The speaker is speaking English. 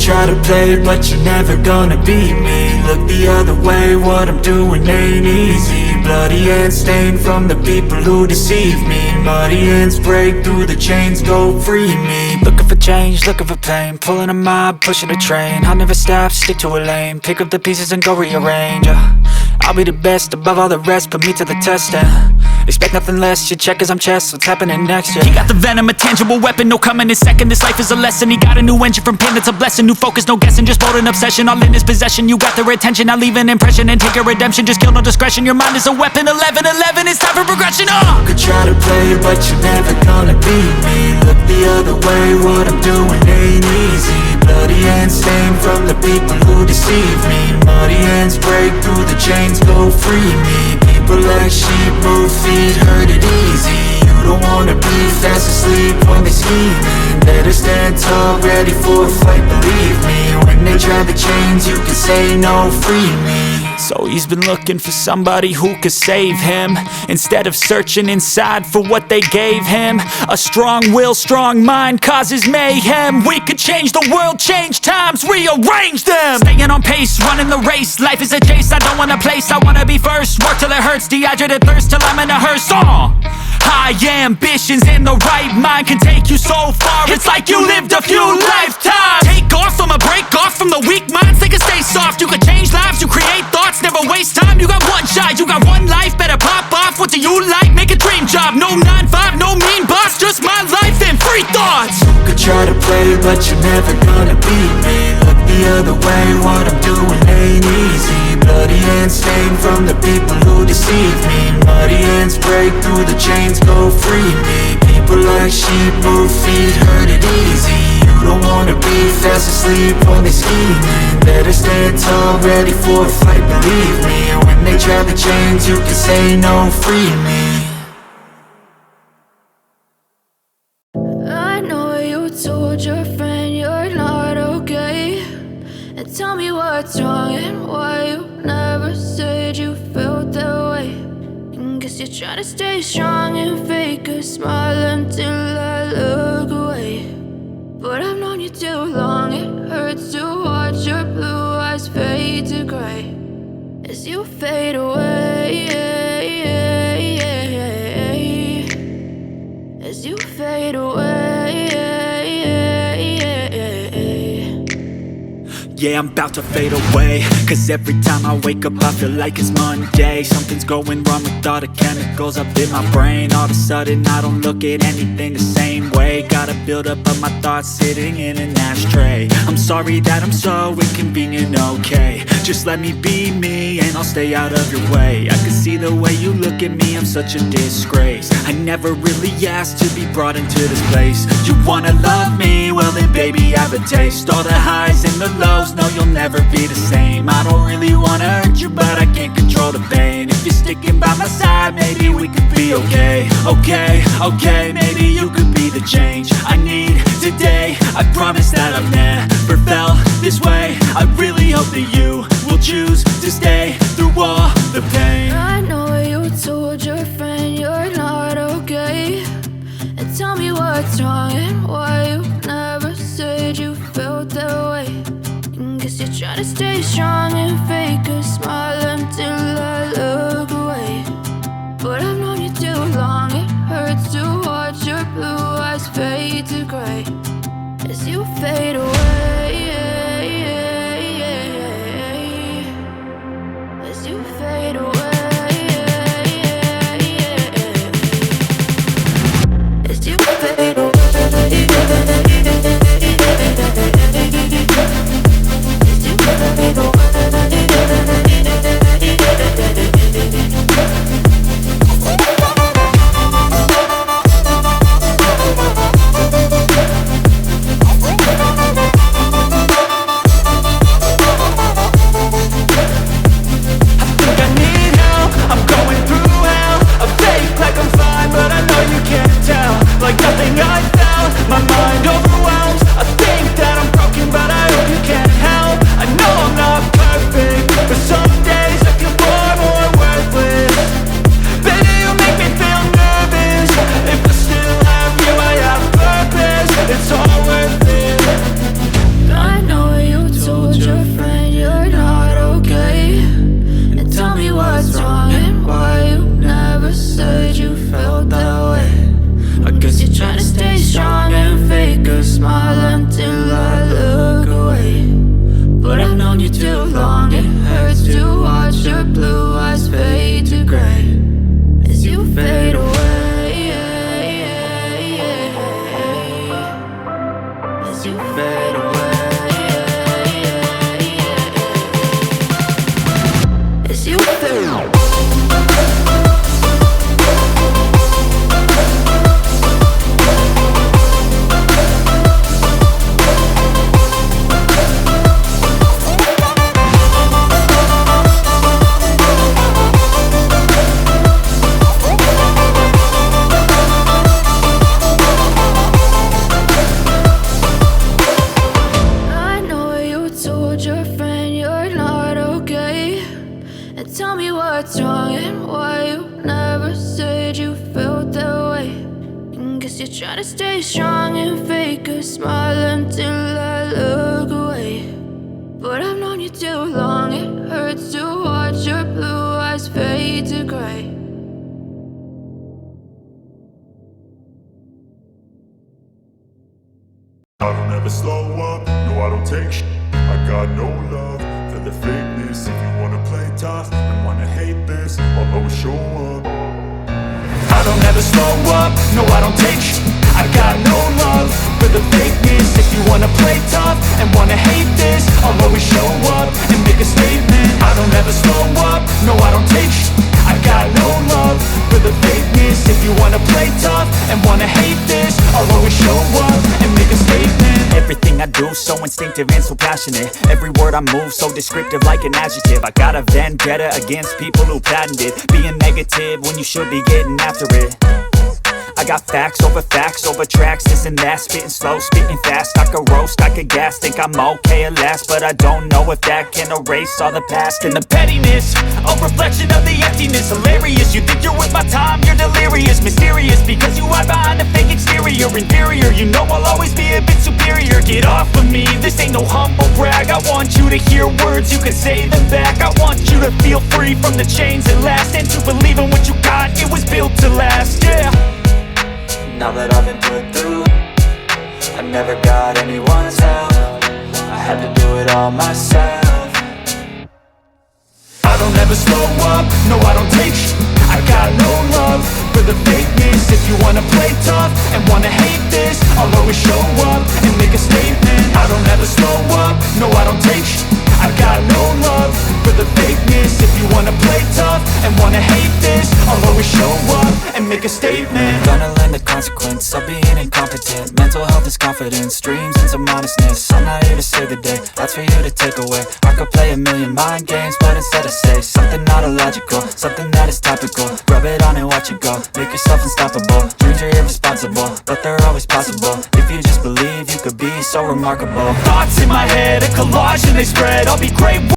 try to play, but you're never gonna beat me. Look the other way, what I'm doing ain't easy. Bloody hands stained from the people who deceive me. Muddy hands break through the chains, go free me. Looking for change, looking for pain, pulling a mob, pushing a train. I'll never stop, stick to a lane, pick up the pieces and go rearrange. I'll be the best above all the rest, put me to the test and expect nothing less, your check is I'm chess, what's happening next, yeah. He got the venom, a tangible weapon, no coming in second. This life is a lesson, he got a new engine from pain, it's a blessing. New focus, no guessing, just bold and obsession. All in his possession, you got their attention. I'll leave an impression and take your redemption. Just kill, no discretion, your mind is a weapon. 11-11, it's time for progression, You could try to play, but you're never gonna beat me. Look the other way, what I'm doing ain't easy. Bloody hands stained from the people who deceive me. Muddy hands break through the chains, go free me. People like sheep move feet, hurt it easy. You don't wanna be fast asleep when they scheming. Better stand tall, ready for a fight, believe me. When they try the chains, you can say no, free me. So he's been looking for somebody who could save him, instead of searching inside for what they gave him. A strong will, strong mind causes mayhem. We could change the world, change times, rearrange them. Staying on pace, running the race. Life is a chase, I don't want a place, I wanna be first. Work till it hurts, dehydrated thirst till I'm in a hearse. High ambitions and the right mind can take you so far. It's like you lived a few lifetimes. Take off from a break off from the weak minds, they can stay soft. You can change lives, you create thoughts, never waste time. You got one shot, you got one life, better pop off. What do you like? Make a dream job. No 9-5, no mean boss, just my life and free thoughts. You could try to play, but you're never gonna beat me. Look the other way, what I'm doing ain't easy. Bloody hands stained from the people who deceive me. Muddy hands break through the chains, go free me. People like sheep move feet, hurt it easy. You don't wanna be fast asleep when they scheming. Better stand tall, ready for a fight, believe me. When they try the chains, you can say no, free me. I know you told your friend you're not okay, and tell me what's wrong and why you never said you felt that way. And guess you're trying to stay strong and fake a smile until I look away. But I've known you too long, it hurts to watch your blue eyes fade to gray as you fade away, as you fade away. Yeah, I'm about to fade away, cause every time I wake up I feel like it's Monday. Something's going wrong with all the chemicals up in my brain. All of a sudden I don't look at anything the same way. Gotta build up of my thoughts sitting in an ashtray. I'm sorry that I'm so inconvenient, okay. Just let me be me and I'll stay out of your way. I can see the way you look at me, I'm such a disgrace. I never really asked to be brought into this place. You wanna love me? Well then baby have a taste. All the highs and the lows, no you'll never be the same. I don't really wanna hurt you, but I can't control the pain. If you're sticking by my side, maybe we could be okay. Okay, maybe you could be the change I need today. I promise that I've never felt this way. I really hope that you will choose to stay through all the pain. I know you told your friend you're not okay, and tell me what's wrong and why you never said you felt that way. And guess you're trying to stay strong and fake a smile until I look away. But I've known you too long, it hurts to watch your blue eyes fade to gray as you fade away, as you fade away. As you fade away. As you fade away. you're trying to stay strong and fake a smile until I look away. But I've known you too long, it hurts to watch your blue eyes fade to gray. I don't ever slow up, no I don't take shit. I got no love for the fakeness. If you wanna play tough and wanna hate this, I'll always show up. I don't ever slow up, no I don't take shit. I got no love for the fakeness. If you wanna play tough and wanna hate this, I'll always show up and make a statement. I don't ever slow up, no I don't take shit. I got no love for the fakeness. If you wanna play tough and wanna hate this, I'll always show up and make a statement. Everything I do so instinctive and so passionate. Every word I move so descriptive like an adjective. I got a vendetta against people who patented being negative when you should be getting after it. I got facts over tracks, this and that. Spitting slow, spitting fast, I could roast, I could gas. Think I'm okay at last, but I don't know if that can erase all the past. And the pettiness, a reflection of the emptiness. Hilarious, you think you're with my time, you're delirious. Mysterious, because you hide behind a fake exterior. Inferior, you know I'll always be a bit superior. Get off of me, this ain't no humble brag. I want you to hear words, you can say them back. I want you to feel free from the chains that last, and to believe in what you got, it was built to last, yeah. Now that I've been put through, I never got anyone's help. I had to do it all myself. I don't ever slow up, no I don't take shit. I got no love for the fakeness. If you wanna play tough and wanna hate this, I'll always show up and make a statement. I don't ever slow up, no I don't take shit. I got no love for the fakeness. If you wanna play tough and wanna hate this, I'll always show up and make a statement. Gonna learn the consequence of being incompetent. Mental health is confidence, dreams and some honestness. I'm not here to save the day, that's for you to take away. I could play a million mind games, but instead I say something not illogical, something that is topical. Rub it on and watch it go, make yourself unstoppable. Dreams are irresponsible, but they're always possible. If you just believe, you could be so remarkable. Thoughts in my head, a collage and they spread. I'll be great.